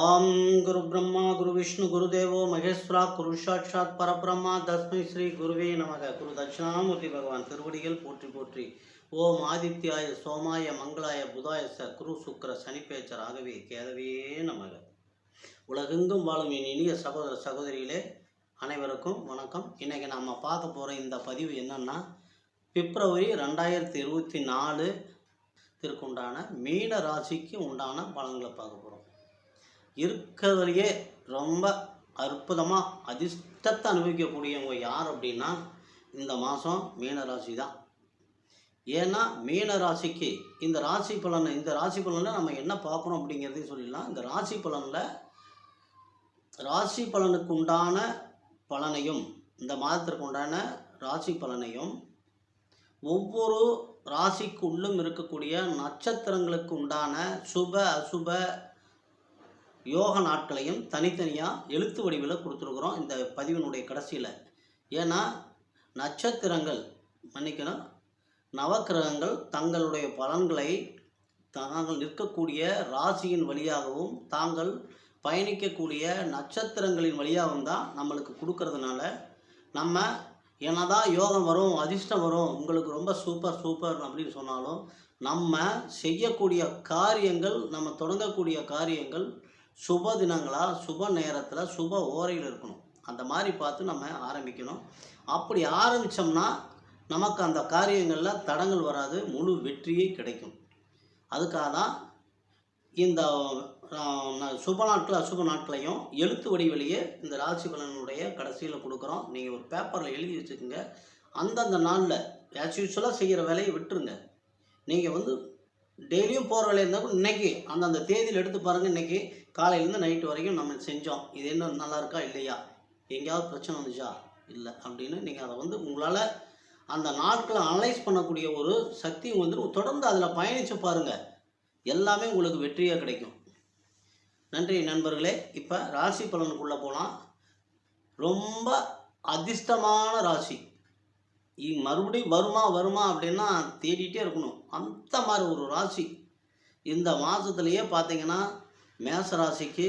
ओम गुरु ब्रह्मा गुरु विष्णु गुरुदेवो महेश्वरा गुरु साक्षात् परब्रह्मा तस्मै श्री गुरुवे नमः। गुरु दक्षिणामूर्ति भगवान திருவடிகள் போற்றி போற்றி. ஓம் ஆதித்யாய சோமாய மங்களாய புதாய ச குரு சுக்கிர சனிப்பேச்சராகவே கேதவே நமக. உலகெங்கும் வாழும் என் இனிய சகோதர சகோதரிகளே அனைவருக்கும் வணக்கம். இன்னைக்கு நாம் பார்க்க போகிற இந்த பதிவு என்னன்னா, பிப்ரவரி 2024 உண்டான மீன ராசிக்கு உண்டான பலன்களை பார்க்க போகிறோம். இருக்கிறதுலையே ரொம்ப அற்புதமாக அதிர்ஷ்டத்தை அனுபவிக்கக்கூடியவங்க யார் அப்படின்னா இந்த மாதம் மீனராசி தான். ஏன்னா மீனராசிக்கு இந்த ராசி பலனில் நம்ம என்ன பார்க்கணும் அப்படிங்கிறதையும் சொல்லிடலாம். இந்த ராசி பலனுக்கு உண்டான பலனையும், இந்த மாதத்திற்கு உண்டான ராசி பலனையும், ஒவ்வொரு ராசிக்கு உள்ளும் இருக்கக்கூடிய நட்சத்திரங்களுக்கு உண்டான சுப அசுப யோக நாட்களையும் தனித்தனியாக எழுத்து வடிவில் கொடுத்துருக்குறோம் இந்த பதிவினுடைய கடைசியில். ஏன்னா நட்சத்திரங்கள் நவக்கிரகங்கள் தங்களுடைய பலன்களை தாங்கள் நிற்கக்கூடிய ராசியின் வழியாகவும் தாங்கள் பயணிக்கக்கூடிய நட்சத்திரங்களின் வழியாகவும் தான் நம்மளுக்கு கொடுக்கறதுனால, நம்ம என்னதான் யோகம் வரும், அதிர்ஷ்டம் வரும், உங்களுக்கு ரொம்ப சூப்பர் அப்படின்னு சொன்னாலும் நம்ம செய்யக்கூடிய காரியங்கள், நம்ம தொடங்கக்கூடிய காரியங்கள் சுப தினங்களா, சுப நேரத்தில், சுப ஓரையில் இருக்கணும். அந்த மாதிரி பார்த்து நம்ம ஆரம்பிக்கணும். அப்படி ஆரம்பித்தோம்னா நமக்கு அந்த காரியங்களில் தடங்கள் வராது, முழு வெற்றியே கிடைக்கும். அதுக்காக தான் இந்த சுப நாட்கள் அசுப நாட்களையும் எழுத்து வடிவிலேயே இந்த ராசி பலனுடைய கடைசியில் கொடுக்குறோம். நீங்கள் ஒரு பேப்பரில் எழுதி வச்சுக்கோங்க. அந்தந்த நாளில் ஆஸ் யூஸ்வலாக செய்கிற வேலையை விட்டுருங்க. நீங்கள் டெய்லியும் போகிற வேலையை இருந்தால் இன்றைக்கி அந்தந்த தேதியில் எடுத்து பாருங்கள். இன்றைக்கி காலையிலேருந்து நைட்டு வரைக்கும் நம்ம செஞ்சோம், இது என்ன நல்லா இருக்கா இல்லையா, எங்கேயாவது பிரச்சனை வந்துச்சா இல்லை அப்படின்னு நீங்கள் அதை உங்களால் அந்த நாட்களை அனலைஸ் பண்ணக்கூடிய ஒரு சக்தி தொடர்ந்து அதில் பயணித்து பாருங்கள். எல்லாமே உங்களுக்கு வெற்றியாக கிடைக்கும். நன்றி நண்பர்களே. இப்போ ராசி பலனுக்குள்ளே போகலாம். ரொம்ப அதிர்ஷ்டமான ராசி, மறுபடியும் வருமா அப்படின்னா தேடிகிட்டே இருக்கணும். அந்த மாதிரி ஒரு ராசி இந்த மாதத்துலேயே பார்த்தீங்கன்னா, மேச ராசிக்கு,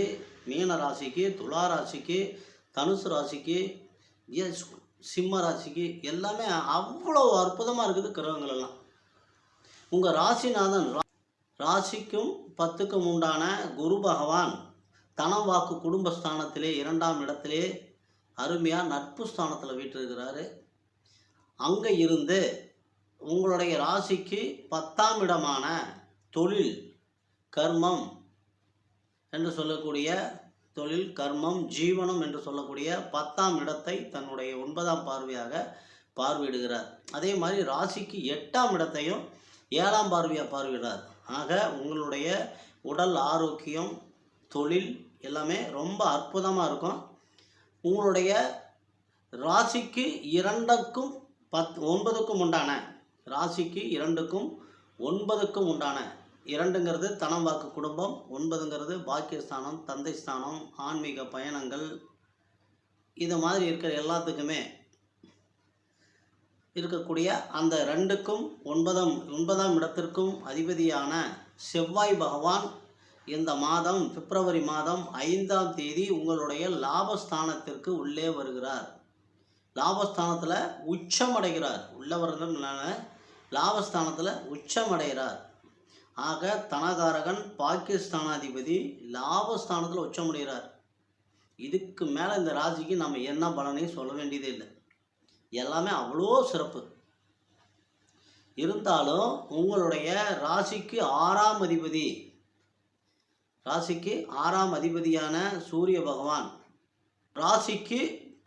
மீன ராசிக்கு, துலா ராசிக்கு, தனுசு ராசிக்கு, சிம்ம ராசிக்கு எல்லாமே அவ்வளோ அற்புதமாக இருக்குது கிரகங்கள் எல்லாம். உங்கள் ராசிநாதன் ராசிக்கும் 10க்கும் உண்டான குரு பகவான் தனம் வாக்கு குடும்பஸ்தானத்திலே 2ஆம் இடத்திலே அருமையாக நட்பு ஸ்தானத்தில் வீற்றிருக்கிறாரு. அங்கே இருந்து உங்களுடைய ராசிக்கு 10ஆம் இடமான தொழில் கர்மம் என்று சொல்லக்கூடிய, தொழில் கர்மம் ஜீவனம் என்று சொல்லக்கூடிய 10ஆம் இடத்தை தன்னுடைய 9ஆம் பார்வையாக பார்வையிடுகிறார். அதே மாதிரி ராசிக்கு 8ஆம் இடத்தையும் 7ஆம் பார்வையாக பார்வையிடுறார். ஆக உங்களுடைய உடல் ஆரோக்கியம், தொழில் எல்லாமே ரொம்ப அற்புதமாக இருக்கும். உங்களுடைய ராசிக்கு 2க்கும் 9க்கும் உண்டான, ராசிக்கு 2க்கும் 9க்கும் உண்டான, 2ங்கிறது தனம் வாக்கு குடும்பம், 9ங்கிறது பாக்கியஸ்தானம், தந்தை ஸ்தானம், ஆன்மீக பயணங்கள், இது மாதிரி இருக்கிற எல்லாத்துக்குமே இருக்கக்கூடிய அந்த 2க்கும் 9ஆம் இடத்திற்கும் அதிபதியான செவ்வாய் பகவான் இந்த மாதம் பிப்ரவரி மாதம் 5ஆம் தேதி உங்களுடைய லாபஸ்தானத்திற்கு உள்ளே வருகிறார். லாபஸ்தானத்தில் உச்சமடைகிறார். உள்ள வரதுனால லாபஸ்தானத்தில் உச்சமடைகிறார். ஆக தனகாரகன் பாக்கியஸ்தானாதிபதி லாபஸ்தானத்தில் உச்சமடைகிறார். இதுக்கு மேலே இந்த ராசிக்கு நம்ம என்ன பலனையும் சொல்ல வேண்டியதே இல்லை. எல்லாமே அவ்வளோ சிறப்பு. இருந்தாலும் உங்களுடைய ராசிக்கு 6ஆம் அதிபதி, ராசிக்கு 6ஆம் அதிபதியான சூரிய பகவான் ராசிக்கு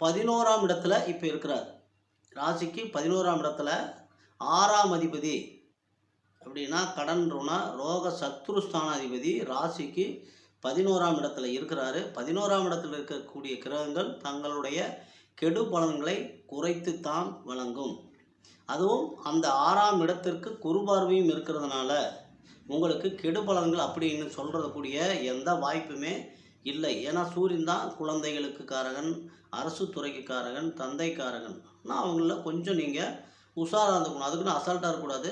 11ஆம் இடத்துல இப்போ இருக்கிறார். ராசிக்கு 11ஆம் இடத்துல 6ஆம் அதிபதி அப்படின்னா கடன் ருண ரோக சத்ருஸ்தானாதிபதி ராசிக்கு 11ஆம் இடத்துல இருக்கிறாரு. 11ஆம் இடத்துல இருக்கக்கூடிய கிரகங்கள் தங்களுடைய கெடு பலன்களை குறைத்துத்தான் வழங்கும். அதுவும் அந்த 6ஆம் இடத்திற்கு குருபார்வையும் இருக்கிறதுனால உங்களுக்கு கெடு பலன்கள் அப்படின்னு சொல்கிறக்கூடிய எந்த வாய்ப்புமே இல்லை. ஏன்னா சூரியன் தான் குழந்தைகளுக்கு காரகன், அரசு துறைக்கு காரகன், தந்தை காரகன். ஆனால் அவங்கள கொஞ்சம் நீங்கள் உஷாராக இருந்துக்கணும். அதுக்குன்னு அசால்ட்டாக இருக்கக்கூடாது,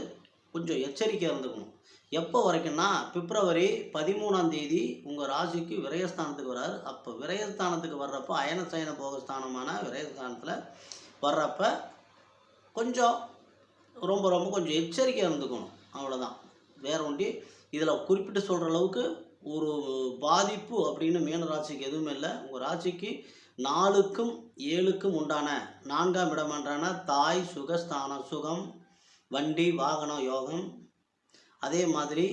கொஞ்சம் எச்சரிக்கையாக இருந்துக்கணும். எப்போ வரைக்கும்னா பிப்ரவரி 13ஆம் தேதி உங்கள் ராசிக்கு விரயஸ்தானத்துக்கு வர்றார். அப்போ விரயஸ்தானத்துக்கு வர்றப்போ அயன சயன போகஸ்தானமான விரயஸ்தானத்தில் வர்றப்ப கொஞ்சம் ரொம்ப ரொம்ப கொஞ்சம் எச்சரிக்கையாக இருந்துக்கணும். அவ்வளோதான். வேற ஒண்டி இதில் குறிப்பிட்டு சொல்கிற அளவுக்கு ஒரு பாதிப்பு அப்படின்னு மீன ராசிக்கு எதுவுமே இல்லை. உங்கள் ராசிக்கு 4க்கும் 7க்கும் உண்டான 4ஆம் இடம்ன்றான தாய் சுகஸ்தானம், சுகம், வண்டி வாகனம் யோகம். அதே மாதிரி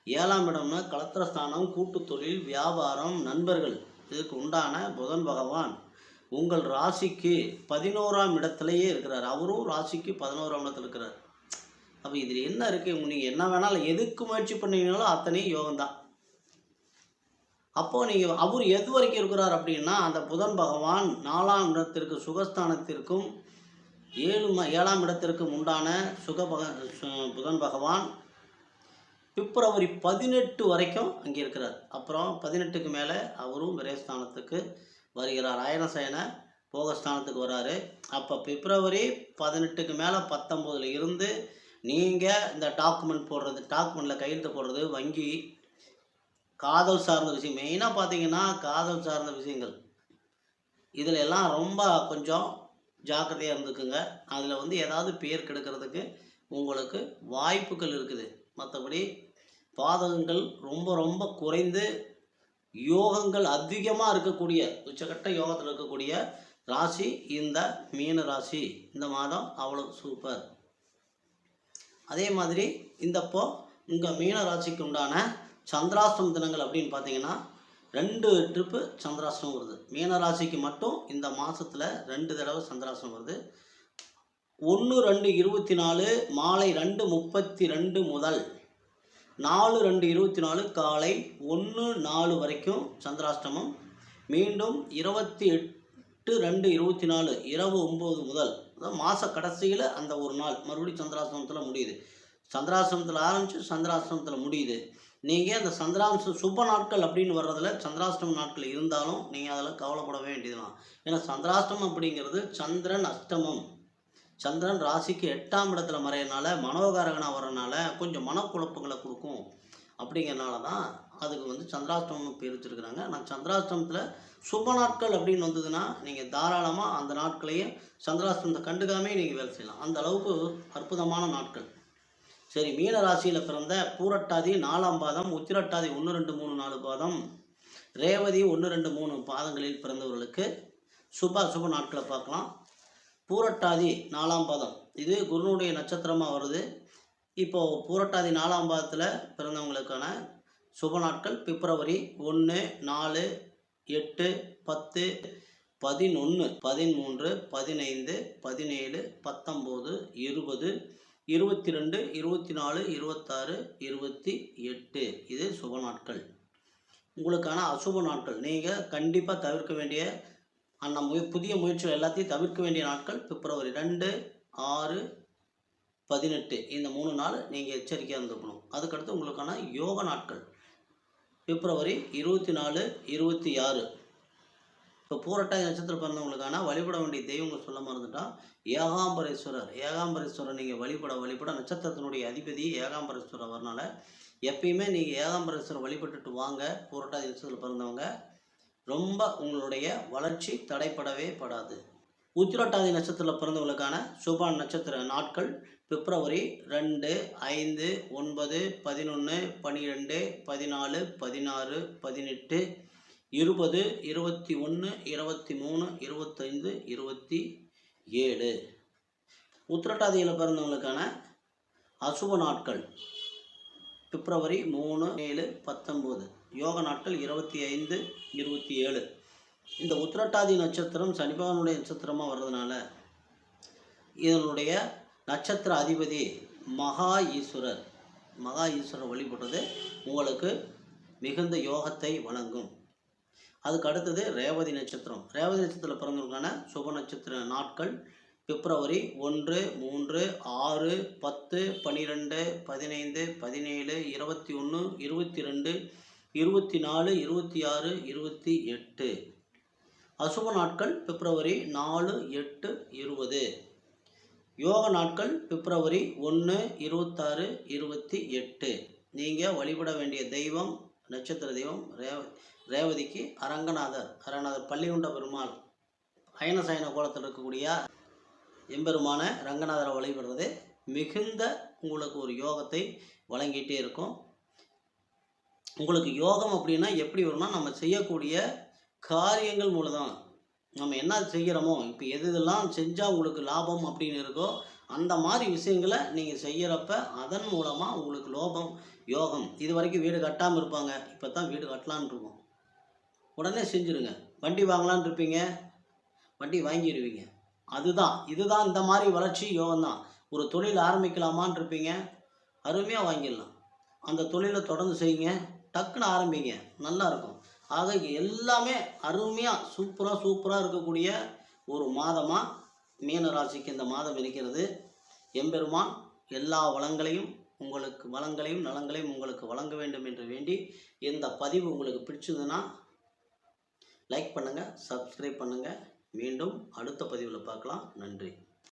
7ஆம் இடம்னா கலத்திரஸ்தானம், கூட்டு தொழில், வியாபாரம், நண்பர்கள். இதுக்கு உண்டான புதன் பகவான் உங்கள் ராசிக்கு 11ஆம் இடத்துலையே இருக்கிறார். அவரும் ராசிக்கு 11ஆம் இடத்துல இருக்கிறார். அப்போ இதில் என்ன இருக்குது, நீங்கள் என்ன வேணாலும் எதுக்கு முயற்சி பண்ணீங்கனாலும் அத்தனையும் யோகம்தான். அப்போது நீங்கள் அவர் எது வரைக்கும் இருக்கிறார் அப்படின்னா, அந்த புதன் பகவான் 4ஆம் இடத்திற்கு சுகஸ்தானத்திற்கும் 7ஆம் இடத்திற்கும் உண்டான புதன் பகவான் பிப்ரவரி 18 வரைக்கும் அங்கே இருக்கிறார். அப்புறம் 18க்கு மேலே அவரும் விரயஸ்தானத்துக்கு வருகிறார். அயன சயன போகஸ்தானத்துக்கு வராரு. அப்போ பிப்ரவரி 18க்கு மேலே 19 இருந்து நீங்கள் இந்த டாக்குமெண்ட் போடுறது, டாக்குமெண்ட்டில் கையெழுத்து போடுறது, வங்கி, காதல் சார்ந்த விஷயம், மெயினாக பார்த்தீங்கன்னா காதல் சார்ந்த விஷயங்கள், இதில் எல்லாம் ரொம்ப கொஞ்சம் ஜாக்கிரதையாக இருந்துக்குங்க. அதில் ஏதாவது பேர் கெடுக்கிறதுக்கு உங்களுக்கு வாய்ப்புகள் இருக்குது. மற்றபடி பாதகங்கள் ரொம்ப ரொம்ப குறைந்து யோகங்கள் அதிகமாக இருக்கக்கூடிய உச்சகட்ட யோகத்தில் இருக்கக்கூடிய ராசி இந்த மீன ராசி. இந்த மாதம் அவ்வளோ சூப்பர். அதே மாதிரி இந்தப்போ உங்கள் மீன ராசிக்கு உண்டான சந்திராஷ்டம தினங்கள் அப்படின்னு பார்த்தீங்கன்னா 2 ட்ரிப்பு சந்திராஷ்டமம் வருது. மீன ராசிக்கு மட்டும் இந்த மாதத்தில் 2 தடவை சந்திராஷ்டமம் வருது. 1/2/24 மாலை 2:32 முதல் 4/2/24 காலை 1:04 வரைக்கும் சந்திராஷ்டமம். மீண்டும் 28/2/24 இரவு 9 முதல், அதாவது மாத கடைசியில் அந்த ஒரு நாள் மறுபடியும் சந்திராஷ்டமத்தில் முடியுது. சந்திராஷ்டமத்தில் ஆரம்பித்து சந்திராஷ்டமத்தில் முடியுது. நீங்கள் அந்த சந்திராஷ்டம சுப நாட்கள் அப்படின்னு வர்றதில் சந்திராஷ்டம நாட்கள் இருந்தாலும் நீங்கள் அதில் கவலைப்பட வேண்டியதுதான். ஏன்னா சந்திராஷ்டமம் அப்படிங்கிறது சந்திரன் அஷ்டமம். சந்திரன் ராசிக்கு 8ஆம் இடத்துல மறையனால மனோகாரகனாக வரனால கொஞ்சம் மனக்குழப்பங்களை கொடுக்கும். அப்படிங்கிறனால தான் அதுக்கு சந்திராஷ்டமம் பேர் வச்சுருக்குறாங்க. நான் சந்திராஷ்டமத்தில் சுப நாட்கள் அப்படின்னு வந்ததுன்னா நீங்கள் தாராளமாக அந்த நாட்களையே சந்திராஷ்டமத்தை கண்டுக்காமே நீங்கள் வேலை செய்யலாம். அந்த அளவுக்கு அற்புதமான நாட்கள். சரி, மீன ராசியில் பிறந்த பூரட்டாதி 4ஆம் பாதம், உத்திரட்டாதி 1, 2, 3, 4 பாதம், ரேவதி 1, 2, 3 பாதங்களில் பிறந்தவர்களுக்கு சுப நாட்களை பார்க்கலாம். பூரட்டாதி 4ஆம் பாதம் இது குருனுடைய நட்சத்திரமாக வருது. இப்போது பூரட்டாதி 4ஆம் பாதத்தில் பிறந்தவங்களுக்கான சுப நாட்கள் பிப்ரவரி 1, 4, 8, 10, 11, 13, 15, 17, 19, 20, 22, 24, 26, 28 இது சுப நாட்கள். உங்களுக்கான அசுப நாட்கள் நீங்கள் கண்டிப்பாக தவிர்க்க வேண்டிய அந்த புதிய முயற்சிகள் எல்லாத்தையும் தவிர்க்க வேண்டிய நாட்கள் பிப்ரவரி 2, 6, 18 இந்த 3 நாள் நீங்கள் எச்சரிக்கையாக இருந்துக்கணும். அதுக்கடுத்து உங்களுக்கான யோக நாட்கள் பிப்ரவரி 24, 26. இப்போ பூரட்டாதி நட்சத்திரம் பிறந்தவங்களுக்கான வழிபட வேண்டிய தெய்வங்கள் சொல்ல மறந்துட்டால் ஏகாம்பரேஸ்வரர் நீங்கள் வழிபட நட்சத்திரத்தினுடைய அதிபதி ஏகாம்பரேஸ்வரர் வரனால எப்பயுமே நீங்கள் ஏகாம்பரேஸ்வரர் வழிபட்டுட்டு வாங்க. பூரட்டாதி நட்சத்திரத்தில் பிறந்தவங்க ரொம்ப உங்களுடைய வளர்ச்சி தடைப்படவே படாது. உத்திரட்டாதி நட்சத்திரத்தில் பிறந்தவங்களுக்கான சுப நட்சத்திர நாட்கள் பிப்ரவரி 2, 5, 9, 11, 12, 14, 16, 18, 20, 21, 23, 25, 27. உத்திரட்டாதியில் பிறந்தவங்களுக்கான அசுப நாட்கள் பிப்ரவரி 3, 7, 19. யோக நாட்கள் 25, 27. இந்த உத்திரட்டாதி நட்சத்திரம் சனிபகவானுடைய நட்சத்திரமாக வர்றதுனால இதனுடைய நட்சத்திர அதிபதி மகா ஈஸ்வரர் வழிபடுறது உங்களுக்கு மிகுந்த யோகத்தை வழங்கும். அதுக்கு அடுத்தது ரேவதி நட்சத்திரம். ரேவதி நட்சத்திரத்தில் பிறந்தவங்களுக்கான சுப நட்சத்திர நாட்கள் பிப்ரவரி 1, 3, 6, 10, 12, 15, 17, 21, 22, 24, 26, 28. அசுப நாட்கள் பிப்ரவரி 4, 8, 20. யோக நாட்கள் பிப்ரவரி 1, 26, 28. நீங்கள் வழிபட வேண்டிய தெய்வம், நட்சத்திர தெய்வம் ரேவதிக்கு அரங்கநாதர் பள்ளிகொண்ட பெருமாள் அயன சயன கோலத்தில் இருக்கக்கூடிய எம்பெருமான ரங்கநாதரை வழிபடுறது மிகுந்த உங்களுக்கு ஒரு யோகத்தை வழங்கிட்டே இருக்கும். உங்களுக்கு யோகம் அப்படின்னா எப்படி வரும்னா, நம்ம செய்யக்கூடிய காரியங்கள் மூலம் தான். நம்ம என்ன செய்கிறோமோ, இப்போ எதெல்லாம் செஞ்சால் உங்களுக்கு லாபம் அப்படின்னு இருக்கோ அந்த மாதிரி விஷயங்களை நீங்கள் செய்கிறப்ப அதன் மூலமாக உங்களுக்கு யோகம். இது வரைக்கும் வீடு கட்டாமல் இருப்பாங்க, இப்போ தான் வீடு கட்டலான்னு இருக்கும். உடனே செஞ்சுருங்க. வண்டி வாங்கலான்னு இருப்பீங்க, வண்டி வாங்கிடுவீங்க. இதுதான் இந்த மாதிரி வளர்ச்சி யோகம் தான். ஒரு தொழில் ஆரம்பிக்கலாமான் இருப்பீங்க, அருமையாக வாங்கிடலாம். அந்த தொழிலை தொடர்ந்து செய்யுங்க, டக்குன்னு ஆரம்பிங்க, நல்லாயிருக்கும். ஆக எல்லாமே அருமையாக சூப்பராக இருக்கக்கூடிய ஒரு மாதமாக மீன ராசிக்கு இந்த மாதம் இருக்கிறது. எம்பெருமான் எல்லா வளங்களையும் நலங்களையும் உங்களுக்கு வழங்க வேண்டும் என்று வேண்டி, இந்த பதிவு உங்களுக்கு பிடிச்சதுன்னா லைக் பண்ணுங்கள், சப்ஸ்கிரைப் பண்ணுங்கள். மீண்டும் அடுத்த பதிவில் பார்க்கலாம். நன்றி.